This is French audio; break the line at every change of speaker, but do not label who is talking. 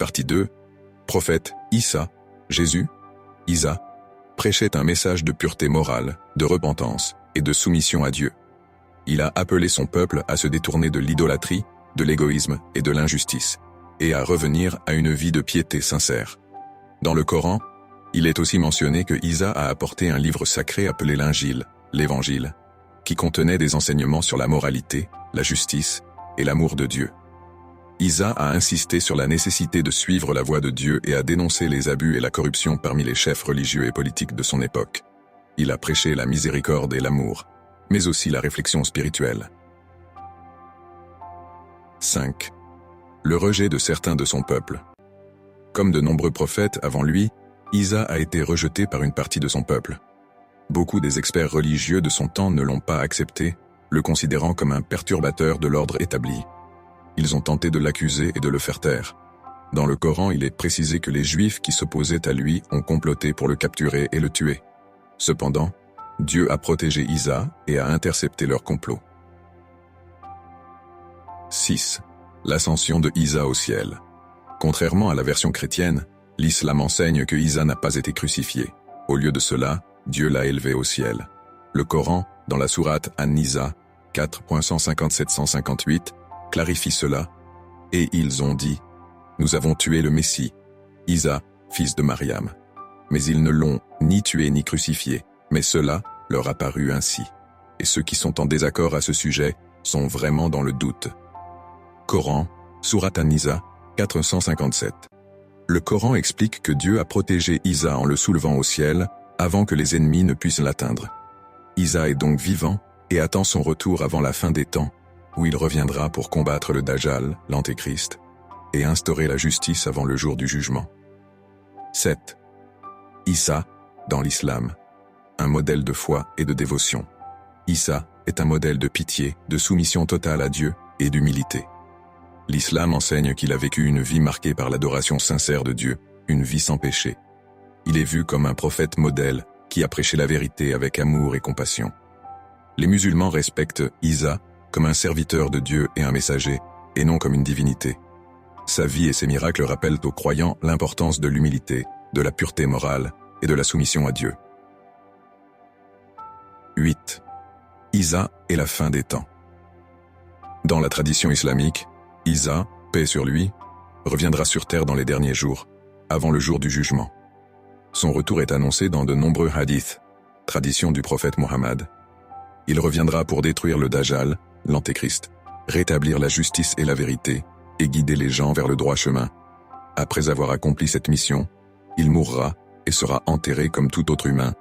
Partie 2. Prophète Issa, Jésus, Isa, prêchait un message de pureté morale, de repentance et de soumission à Dieu. Il a appelé son peuple à se détourner de l'idolâtrie, de l'égoïsme et de l'injustice, et à revenir à une vie de piété sincère. Dans le Coran, il est aussi mentionné que Isa a apporté un livre sacré appelé l'Injil, l'Évangile, qui contenait des enseignements sur la moralité, la justice et l'amour de Dieu. Isa a insisté sur la nécessité de suivre la voie de Dieu et a dénoncé les abus et la corruption parmi les chefs religieux et politiques de son époque. Il a prêché la miséricorde et l'amour, mais aussi la réflexion spirituelle. 5. Le rejet de certains de son peuple. Comme de nombreux prophètes avant lui, Isa a été rejeté par une partie de son peuple. Beaucoup des experts religieux de son temps ne l'ont pas accepté, le considérant comme un perturbateur de l'ordre établi. Ils ont tenté de l'accuser et de le faire taire. Dans le Coran, il est précisé que les Juifs qui s'opposaient à lui ont comploté pour le capturer et le tuer. Cependant, Dieu a protégé Isa et a intercepté leur complot. 6. L'ascension de Isa au ciel. Contrairement à la version chrétienne, l'islam enseigne que Isa n'a pas été crucifié. Au lieu de cela, Dieu l'a élevé au ciel. Le Coran, dans la sourate An-Nisa 4.157-158, clarifie cela, et ils ont dit « Nous avons tué le Messie, Isa, fils de Mariam. » Mais ils ne l'ont ni tué ni crucifié, mais cela leur a paru ainsi. Et ceux qui sont en désaccord à ce sujet sont vraiment dans le doute. Coran, sourate An-Nisa 457. Le Coran explique que Dieu a protégé Isa en le soulevant au ciel avant que les ennemis ne puissent l'atteindre. Isa est donc vivant et attend son retour avant la fin des temps, où il reviendra pour combattre le Dajjal, l'Antéchrist, et instaurer la justice avant le jour du jugement. 7. Issa, dans l'islam, un modèle de foi et de dévotion. Issa est un modèle de pitié, de soumission totale à Dieu et d'humilité. L'islam enseigne qu'il a vécu une vie marquée par l'adoration sincère de Dieu, une vie sans péché. Il est vu comme un prophète modèle qui a prêché la vérité avec amour et compassion. Les musulmans respectent Isa comme un serviteur de Dieu et un messager, et non comme une divinité. Sa vie et ses miracles rappellent aux croyants l'importance de l'humilité, de la pureté morale et de la soumission à Dieu. 8. Isa et la fin des temps. Dans la tradition islamique, Isa, paix sur lui, reviendra sur terre dans les derniers jours, avant le jour du jugement. Son retour est annoncé dans de nombreux hadiths, tradition du prophète Mohammed. Il reviendra pour détruire le Dajjal, l'Antéchrist, rétablir la justice et la vérité, et guider les gens vers le droit chemin. Après avoir accompli cette mission, il mourra et sera enterré comme tout autre humain,